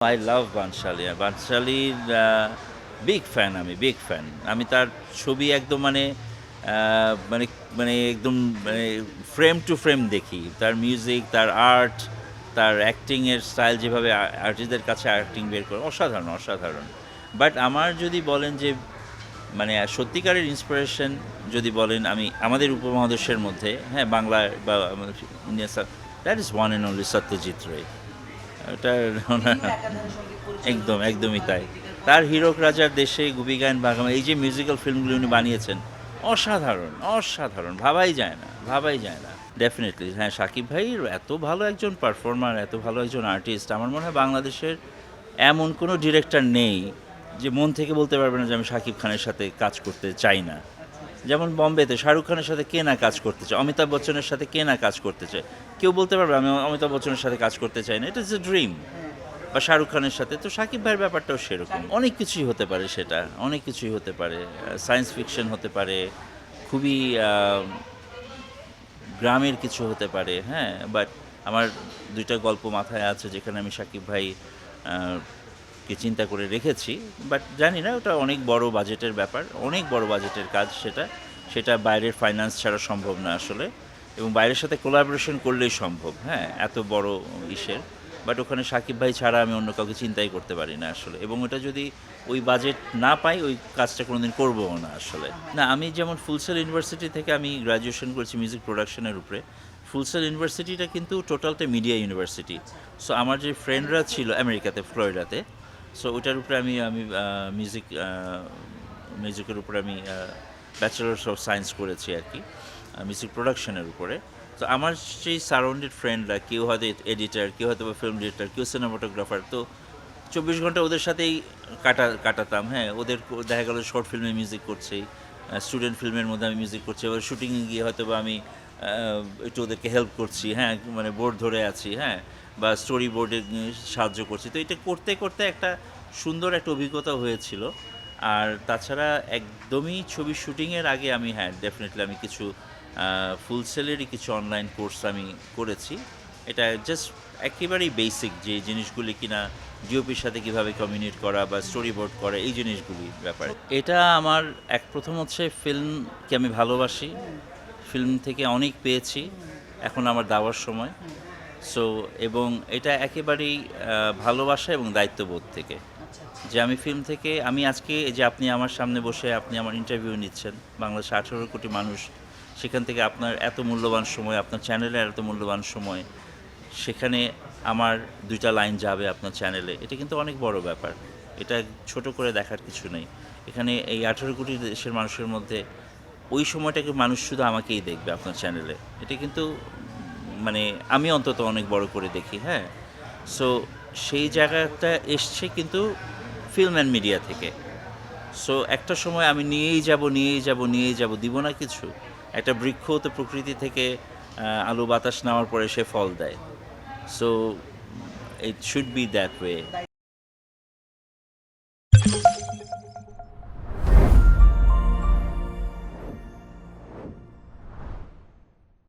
I love Bhansali. বানশালীর big fan আমি, big fan. আমি তার ছবি একদম মানে মানে একদম মানে ফ্রেম টু ফ্রেম দেখি। তার মিউজিক, তার আর্ট, তার অ্যাক্টিং এর স্টাইল যেভাবে আর্টিস্টদের কাছে অ্যাক্টিং বের করে অসাধারণ, অসাধারণ। বাট আমার যদি বলেন যে মানে সত্যিকারের ইন্সপিরেশন যদি বলেন আমি আমাদের উপমহাদেশের মধ্যে, হ্যাঁ, বাংলা বা India, that is one and only Satyajit রে। ওটার একদম একদমই তাই। তার হীরক রাজার দেশে, গুপি গায়েন বাঘা, এই যে মিউজিক্যাল ফিল্মগুলো উনি বানিয়েছেন, অসাধারণ, অসাধারণ, ভাবাই যায় না, ভাবাই যায় না। ডেফিনেটলি হ্যাঁ, শাকিব ভাই এত ভালো একজন পারফর্মার, এত ভালো একজন আর্টিস্ট, আমার মনে হয় বাংলাদেশের এমন কোনো ডিরেক্টর নেই যে মন থেকে বলতে পারবে না যে আমি শাকিব খানের সাথে কাজ করতে চাই না। যেমন বম্বেতে শাহরুখ খানের সাথে কে না কাজ করতে চায়, অমিতাভ বচ্চনের সাথে কে না কাজ করতে চায়, কেউ বলতে পারবে আমি অমিতাভ বচ্চনের সাথে কাজ করতে চাই না, ইট ইজ এ ড্রিম। বা শাহরুখ খানের সাথে, তো শাকিব ভাইয়ের ব্যাপারটাও সেরকম, অনেক কিছুই হতে পারে, সেটা অনেক কিছুই হতে পারে, সায়েন্স ফিকশন হতে পারে, খুবই গ্রামের কিছু হতে পারে, হ্যাঁ। বাট আমার দুইটা গল্প মাথায় আছে যেখানে আমি শাকিব ভাই কে চিন্তা করে রেখেছি, বাট জানি না ওটা অনেক বড় বাজেটের ব্যাপার, অনেক বড় বাজেটের কাজ সেটা, সেটা বাইরের ফাইন্যান্স ছাড়া সম্ভব না আসলে, এবং বাইরের সাথে কোলাবোরেশন করলেই সম্ভব, হ্যাঁ, এত বড় ইসের। বাট ওখানে শাকিব ভাই ছাড়া আমি অন্য কাউকে চিন্তাই করতে পারি না আসলে, এবং ওটা যদি ওই বাজেট না পাই ওই কাজটা কোনোদিন করবও না আসলে। না, আমি যেমন ফুলসেল ইউনিভার্সিটি থেকে আমি গ্র্যাজুয়েশন করেছি মিউজিক প্রোডাকশনের উপরে। ফুলসেল ইউনিভার্সিটিটা কিন্তু টোটালটা মিডিয়া ইউনিভার্সিটি। সো আমার যে ফ্রেন্ডরা ছিল আমেরিকাতে, ফ্লোরিডাতে, সো ওটার উপরে আমি আমি মিউজিকের উপরে আমি ব্যাচেলার্স অফ সায়েন্স করেছি আর কি, মিউজিক প্রোডাকশনের উপরে। তো আমার সেই সারাউন্ডেড ফ্রেন্ডরা, কেউ হয়তো এডিটার, কেউ হয়তো ফিল্ম ডিরেক্টর, কেউ সিনেমাটোগ্রাফার, তো 24 ঘন্টা ওদের সাথেই কাটাতাম, হ্যাঁ। ওদের দেখা গেল শর্ট ফিল্মে মিউজিক করছি, স্টুডেন্ট ফিল্মের মধ্যে আমি মিউজিক করছি, এবার শুটিংয়ে গিয়ে হয়তো বা আমি একটু ওদেরকে হেল্প করছি, হ্যাঁ, মানে বোর্ড ধরে আছি, হ্যাঁ, বা স্টোরি বোর্ডে সাহায্য করছি। তো এটা করতে করতে একটা সুন্দর একটা অভিজ্ঞতা হয়েছিল। আর তাছাড়া একদমই ছবি শুটিংয়ের আগে আমি, হ্যাঁ, ডেফিনেটলি আমি কিছু ফুল সেলেরই কিছু অনলাইন কোর্স আমি করেছি। এটা জাস্ট একেবারেই বেসিক যে জিনিসগুলি কিনা ডিওপির সাথে কীভাবে কমিউনিকেট করা বা স্টোরি বোর্ড করা, এই জিনিসগুলি ব্যাপারে। এটা আমার প্রথম হচ্ছে ফিল্মকে আমি ভালোবাসি, ফিল্ম থেকে অনেক পেয়েছি, এখন আমার দেওয়ার সময়। সো এবং এটা একেবারেই ভালোবাসা এবং দায়িত্ববোধ থেকে, যে আমি ফিল্ম থেকে, আমি আজকে যে আপনি আমার সামনে বসে আপনি আমার ইন্টারভিউ নিচ্ছেন, বাংলাদেশে 18 কোটি মানুষ, সেখান থেকে আপনার এত মূল্যবান সময়, আপনার চ্যানেলের এত মূল্যবান সময়, সেখানে আমার দুইটা লাইন যাবে আপনার চ্যানেলে, এটা কিন্তু অনেক বড় ব্যাপার। এটা ছোট করে দেখার কিছু নেই। এখানে এই 18 কোটি দেশের মানুষের মধ্যে ওই সময়টাকে মানুষ শুধু আমাকেই দেখবে আপনার চ্যানেলে, এটা কিন্তু মানে আমি অন্তত অনেক বড় করে দেখি, হ্যাঁ। সো সেই জায়গাটা এসছে কিন্তু ফিল্ম অ্যান্ড মিডিয়া থেকে। সো একটা সময় আমি নিয়েই যাব, নিয়েই যাব, নিয়েই যাব, দিব না কিছু। একটা বৃক্ষ তো প্রকৃতি থেকে আলো বাতাস নেওয়ার পরে সে ফল দেয়। So it should be that way.